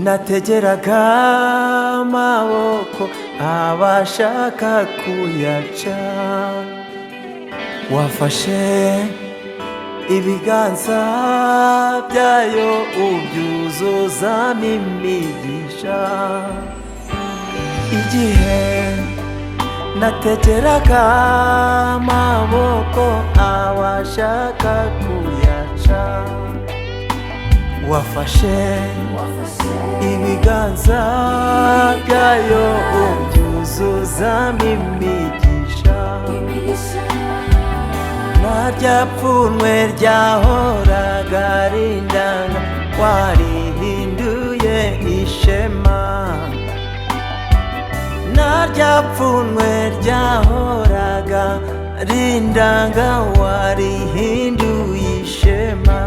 nategeraga amaboko abashaka kuyaca, wafashe ibiganza byayo ubyuzuzamo imigisha. Igihe nategeraga amaboko abashaka kuyaca, wafashe ibiganza byayo ubyuzuzamo imigisha. Narya pfunwe ryahoraga rindanga warihinduye ishema, narya pfunwe ryahoraga rindanga warihinduye ishema.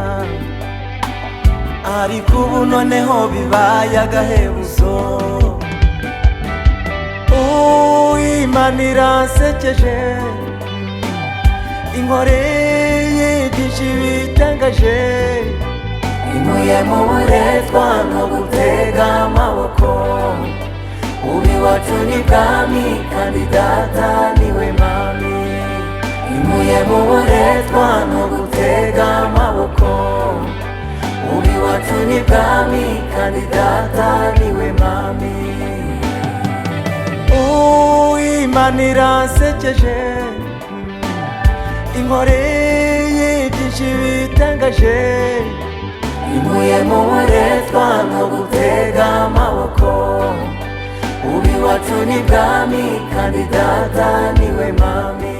Ariko ubu noneho bibaye agahebuzo, Imana iransekeje, inkoreye byinshi bitangaje, inkuye mu buretwa no gutega amaboko. Ubu iwacu ni bwami kandi data niwe mami, inkuye mu buretwa no gutega amaboko. Ubu iwacu ni bwami kandi data niwe mami. Imana iransekeje, inkoreye byinshi bitangaje, inkuye mu buretwa no gutega amaboko. Ubu iwacu ni bwami kandi data niwe mami,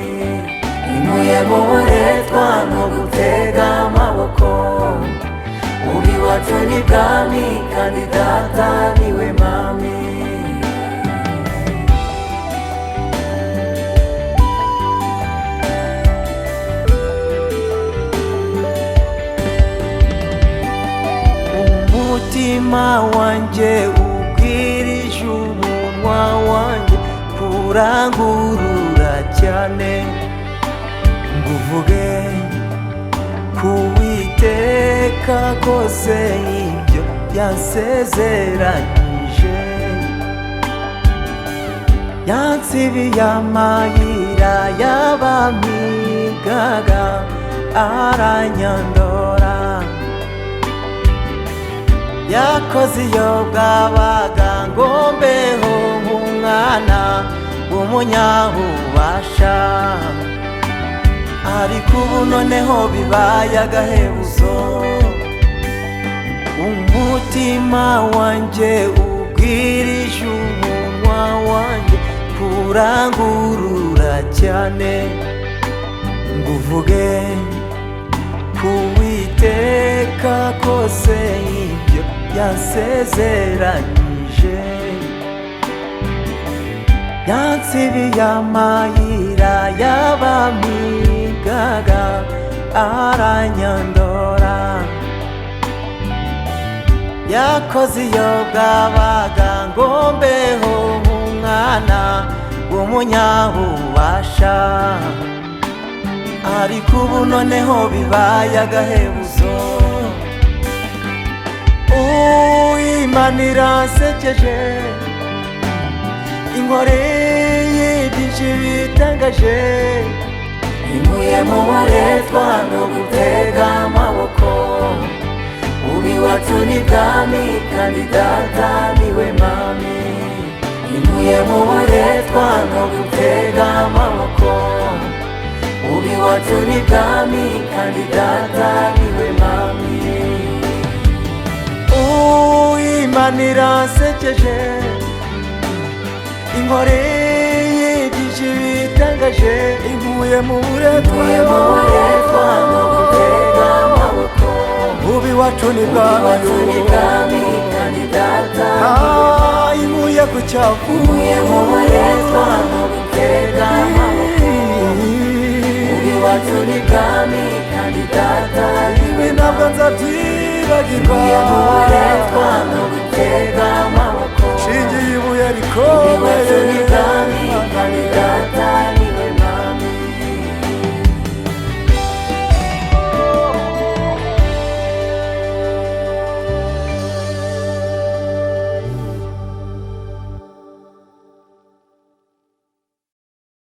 inkuye mu buretwa no gutega amaboko. Ubu iwacu ni bwami kandi data niwe mami. Umutima wanjye ubwirije umunwa wanjye kurangurura cyane, nguvuge kuwiteka kose ibyo yansezeranyije. Yansibiye amayira y'abampigaga aranyandora, yakoze iyo bwabaga ngo mbeho nk'umwana w'umunyabubasha. Ariko ubu noneho bibaye agahebuzo, umutima wanjye ubwirije umunwa wanjye kurangurura cyane, nguvuge kuwiteka kose ibyo yansezeranyije. Yansibiye amayira y'abampigaga aranyandora, yakoze iyo bwabaga ngo mbeho nk'umwana w'umunyabubasha. Ariko ubu noneho bibaye agahebuzo, Imana iransekeje, inkoreye byinshi bitangaje, inkuye mu buretwa no gutega amaboko. Ubu iwacu ni bwami kandi data niwe mami, inkuye mu buretwa no gutega amaboko. Ubu iwacu ni bwami kandi data niwe mami. Imana iransekeje, inkoreye byinshi bitangaje, inkuye mu buretwa no gutega amaboko. Ubu iwacu ni bwami kandi data, inkuye ku cyavu, inkuye mu buretwa no gutega amaboko. Ubu iwacu ni bwami kandi data niwe, ntabwo nzabyibagirwa.